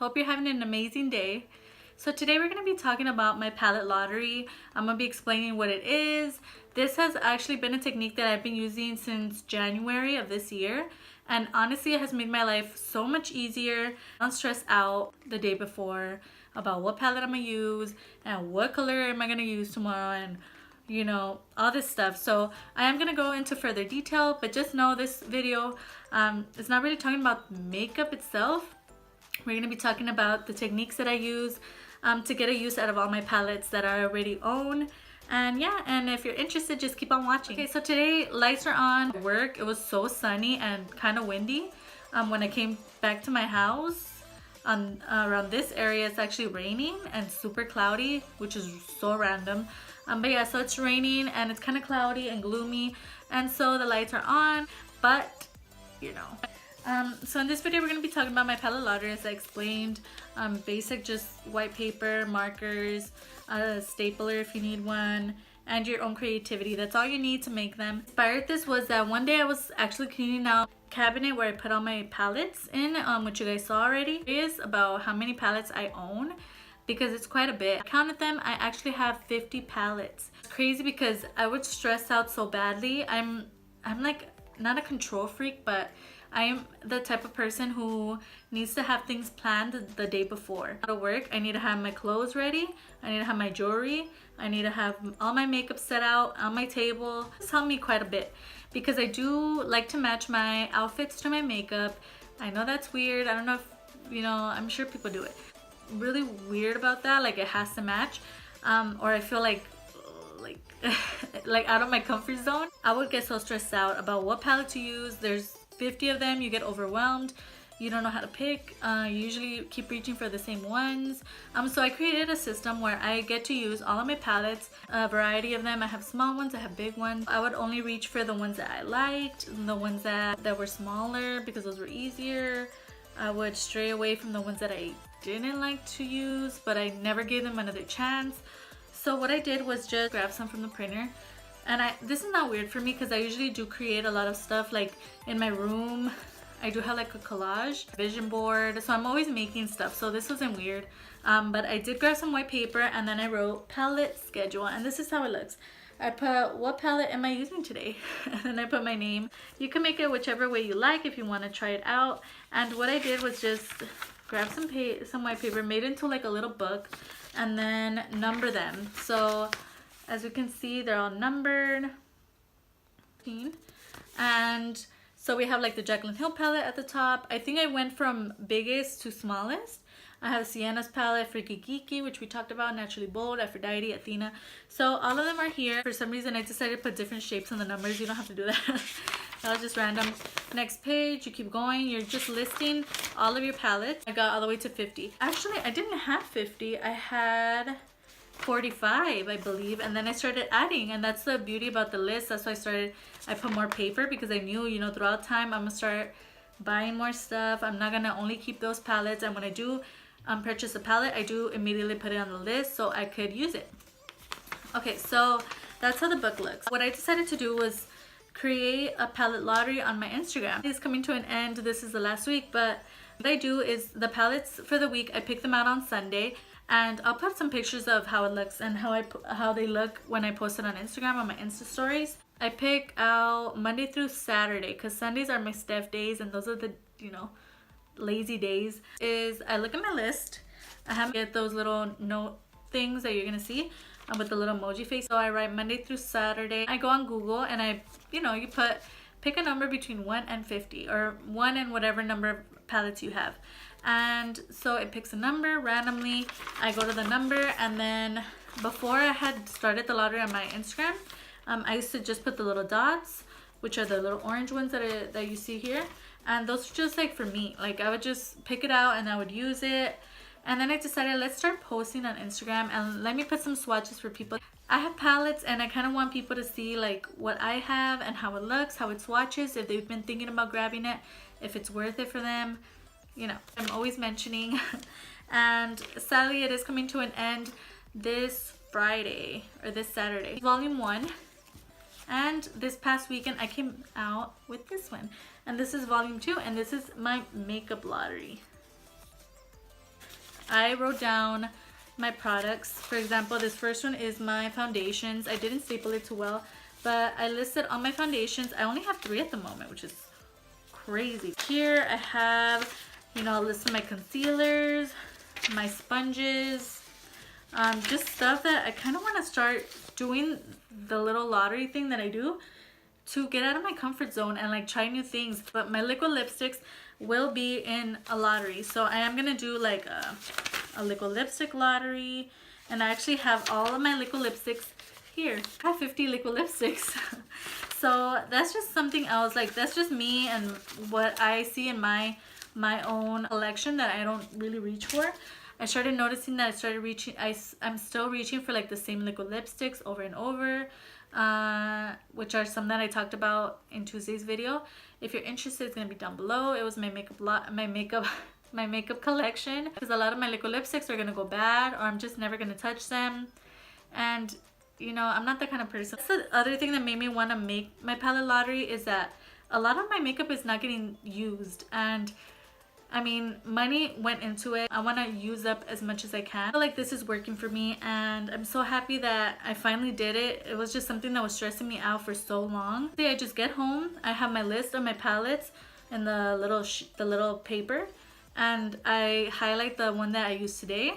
hope you're having an amazing day. So today we're going to be talking about my palette lottery. I'm going to be explaining what it is. This has actually been a technique that I've been using since January of this year. And honestly, it has made my life so much easier. I don't stress out the day before about what palette I'm going to use and what color am I going to use tomorrow and you know, all this stuff. So I am going to go into further detail, but just know this video is not really talking about makeup itself. We're going to be talking about the techniques that I use to get a use out of all my palettes that I already own. And yeah, and if you're interested, just keep on watching. Okay, so today lights are on at work. It was so sunny and kind of windy. When I came back to my house, around this area, it's actually raining and super cloudy, which is so random. But yeah, so it's raining and it's kind of cloudy and gloomy, and so the lights are on, but you know. So in this video, we're going to be talking about my palette lottery, as I explained. Basic, just white paper, markers, a stapler if you need one, and your own creativity. That's all you need to make them. Inspired this was that one day I was actually cleaning out the cabinet where I put all my palettes in, which you guys saw already. It is about how many palettes I own, because it's quite a bit. I counted them. I actually have 50 palettes. It's crazy because I would stress out so badly. I'm like not a control freak, but I am the type of person who needs to have things planned the day before. At work, I need to have my clothes ready. I need to have my jewelry. I need to have all my makeup set out on my table. This helped me quite a bit because I do like to match my outfits to my makeup. I know that's weird. I don't know if, you know, I'm sure people do it. Really weird about that, like it has to match, or I feel like like out of my comfort zone. I would get so stressed out about what palette to use. There's 50 of them. You get overwhelmed, you don't know how to pick. You usually keep reaching for the same ones. So I created a system where I get to use all of my palettes, a variety of them. I have small ones, I have big ones. I would only reach for the ones that I liked, the ones that were smaller because those were easier. I would stray away from the ones that I didn't like to use, but I never gave them another chance. So what I did was just grab some from the printer, and this is not weird for me because I usually do create a lot of stuff like in my room. I do have like a collage vision board, so I'm always making stuff, so this wasn't weird. But I did grab some white paper and then I wrote palette schedule, and this is how it looks. I put what palette am I using today, and then I put my name. You can make it whichever way you like if you want to try it out. And what I did was just grab some white paper, made it into like a little book, and then number them. So as you can see, they're all numbered. And so we have like the Jaclyn Hill palette at the top. I think I went from biggest to smallest. I have Sienna's palette, Freaky Geeky, which we talked about, Naturally Bold, Aphrodite, Athena. So all of them are here. For some reason, I decided to put different shapes on the numbers. You don't have to do that. That was just random. Next page, you keep going. You're just listing all of your palettes. I got all the way to 50. Actually, I didn't have 50. I had 45, I believe. And then I started adding. And that's the beauty about the list. That's why I put more paper because I knew, you know, throughout time, I'm going to start buying more stuff. I'm not going to only keep those palettes. And when I do purchase a palette, I do immediately put it on the list so I could use it. Okay, so that's how the book looks. What I decided to do was create a palette lottery on my Instagram. It's coming to an end. This is the last week, but what I do is the palettes for the week, I pick them out on Sunday, and I'll put some pictures of how it looks and how they look when I post it on Instagram on my Insta stories. I pick out Monday through Saturday because Sundays are my Steph days, and those are the, you know, lazy days. Is I look at my list. I have get those little note things that you're gonna see with the little emoji face. So I write Monday through Saturday. I go on Google and you pick a number between 1 and 50, or 1 and whatever number of palettes you have. And so it picks a number randomly. I go to the number, and then before I had started the lottery on my Instagram, I used to just put the little dots, which are the little orange ones that you see here. And those are just like for me. Like I would just pick it out and I would use it. And then I decided, let's start posting on Instagram and let me put some swatches for people. I have palettes and I kind of want people to see like what I have and how it looks, how it swatches, if they've been thinking about grabbing it, if it's worth it for them. You know, I'm always mentioning. And sadly, it is coming to an end this Friday or this Saturday. Volume 1. And this past weekend I came out with this one, and this is volume 2, and this is my makeup lottery. I wrote down my products. For example, this first one is my foundations. I didn't staple it too well, but I listed all my foundations. I only have 3 at the moment, which is crazy. Here I have, you know, a list of my concealers, my sponges, just stuff that I kind of want to start doing the little lottery thing that I do to get out of my comfort zone and like try new things. But my liquid lipsticks will be in a lottery, so I am gonna do like a liquid lipstick lottery, and I actually have all of my liquid lipsticks here. I have 50 liquid lipsticks. So that's just something else, like that's just me and what I see in my own collection that I don't really reach for. I started noticing that I started reaching, I'm still reaching for like the same liquid lipsticks over and over, which are some that I talked about in Tuesday's video. If you're interested, it's gonna be down below. It was my makeup collection, because a lot of my liquid lipsticks are gonna go bad, or I'm just never gonna touch them, and you know, I'm not that kind of person. That's the other thing that made me want to make my palette lottery, is that a lot of my makeup is not getting used, and I mean, money went into it. I want to use up as much as I can. I feel like this is working for me, and I'm so happy that I finally did it. It was just something that was stressing me out for so long. I just get home, I have my list of my palettes and the little paper, and I highlight the one that I used today.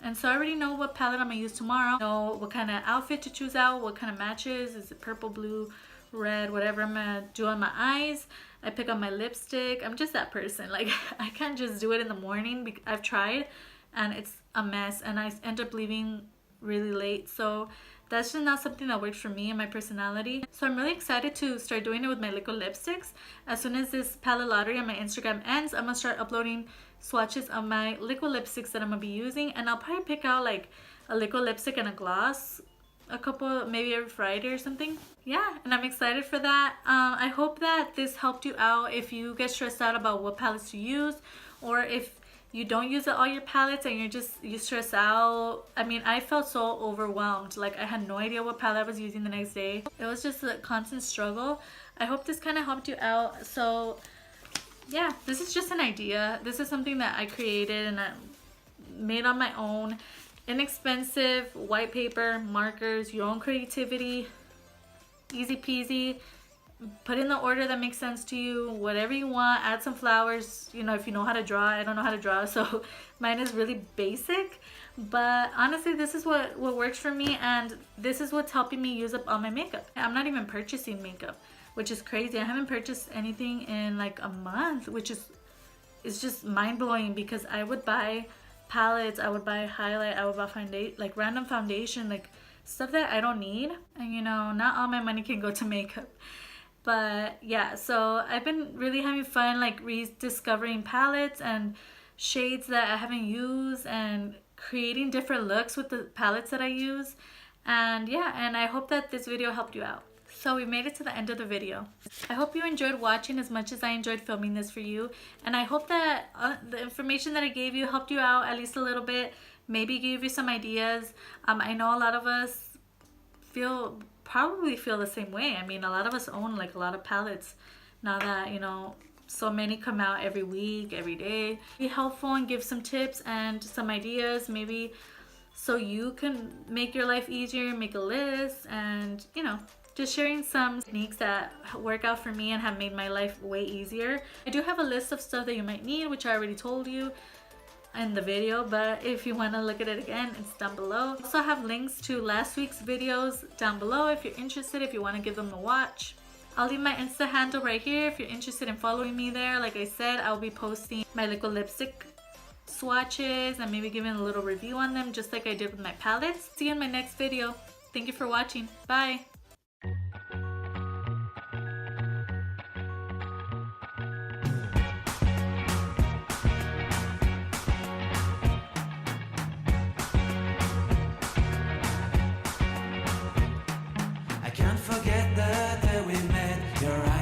And so I already know what palette I'm gonna use tomorrow. I know what kind of outfit to choose out, what kind of matches. Is it purple, blue, red, whatever I'm gonna do on my eyes. I pick up my lipstick. I'm just that person. Like, I can't just do it in the morning. I've tried and it's a mess, and I end up leaving really late. So that's just not something that works for me and my personality. So I'm really excited to start doing it with my liquid lipsticks. As soon as this palette lottery on my Instagram ends, I'm gonna start uploading swatches of my liquid lipsticks that I'm gonna be using, and I'll probably pick out like a liquid lipstick and a gloss a couple, maybe every Friday or something. Yeah, and I'm excited for that. I hope that this helped you out if you get stressed out about what palettes to use, or if you don't use all your palettes and you stress out. I mean, I felt so overwhelmed. Like, I had no idea what palette I was using the next day. It was just a constant struggle. I hope this kind of helped you out. So yeah, this is just an idea. This is something that I created and I made on my own. Inexpensive white paper, markers, your own creativity, easy peasy. Put in the order that makes sense to you, whatever you want. Add some flowers, you know, if you know how to draw. I don't know how to draw, so mine is really basic, but honestly, this is what works for me, and this is what's helping me use up all my makeup. I'm not even purchasing makeup, which is crazy. I haven't purchased anything in like a month, which is just mind-blowing, because I would buy palettes, I would buy highlight, I would buy foundation, like random foundation, like stuff that I don't need. And you know, not all my money can go to makeup. But yeah, so I've been really having fun, like rediscovering palettes and shades that I haven't used, and creating different looks with the palettes that I use. And yeah, and I hope that this video helped you out. So we made it to the end of the video. I hope you enjoyed watching as much as I enjoyed filming this for you. And I hope that the information that I gave you helped you out at least a little bit. Maybe give you some ideas. I know a lot of us probably feel the same way. I mean, a lot of us own like a lot of palettes now that, you know, so many come out every week, every day. Be helpful and give some tips and some ideas, maybe so you can make your life easier, make a list, and you know, just sharing some techniques that work out for me and have made my life way easier. I do have a list of stuff that you might need, which I already told you in the video, but if you want to look at it again, it's down below. I also have links to last week's videos down below if you're interested, if you want to give them a watch. I'll leave my Insta handle right here if you're interested in following me there. Like I said, I'll be posting my liquid lipstick swatches and maybe giving a little review on them, just like I did with my palettes. See you in my next video. Thank you for watching. Bye.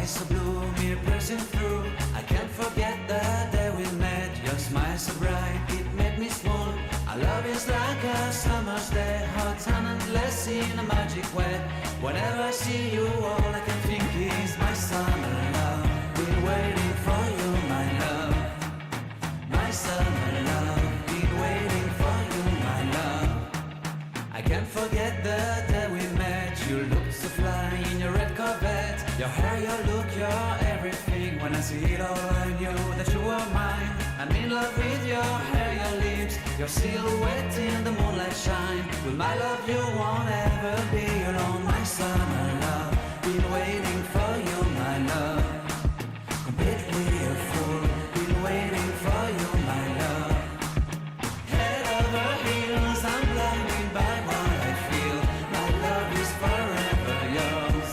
So blue, me piercing through. I can't forget the day we met. Your smile so bright, it made me swoon. Our love is like a summer's day, hot and endless in a magic way. Whenever I see you, all I can think is my summer love. Been waiting for you, my love. My summer love, been waiting. hair, your look, your everything. When I see it all, I knew that you were mine. I'm in love with your hair, your lips, your silhouette in the moonlight shine. With my love, you won't ever be alone, my summer love. Been waiting for you, my love. Completely a fool. Been waiting for you, my love. Head over heels, I'm blinded by what I feel. My love is forever yours.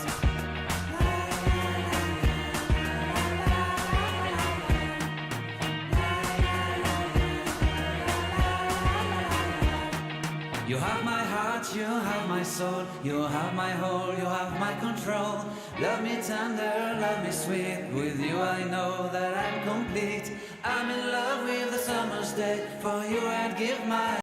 You have my heart, you have my soul, you have my whole, you have my control. Love me tender, love me sweet. With you I know that I'm complete. I'm in love with the summer's day. For you I'd give my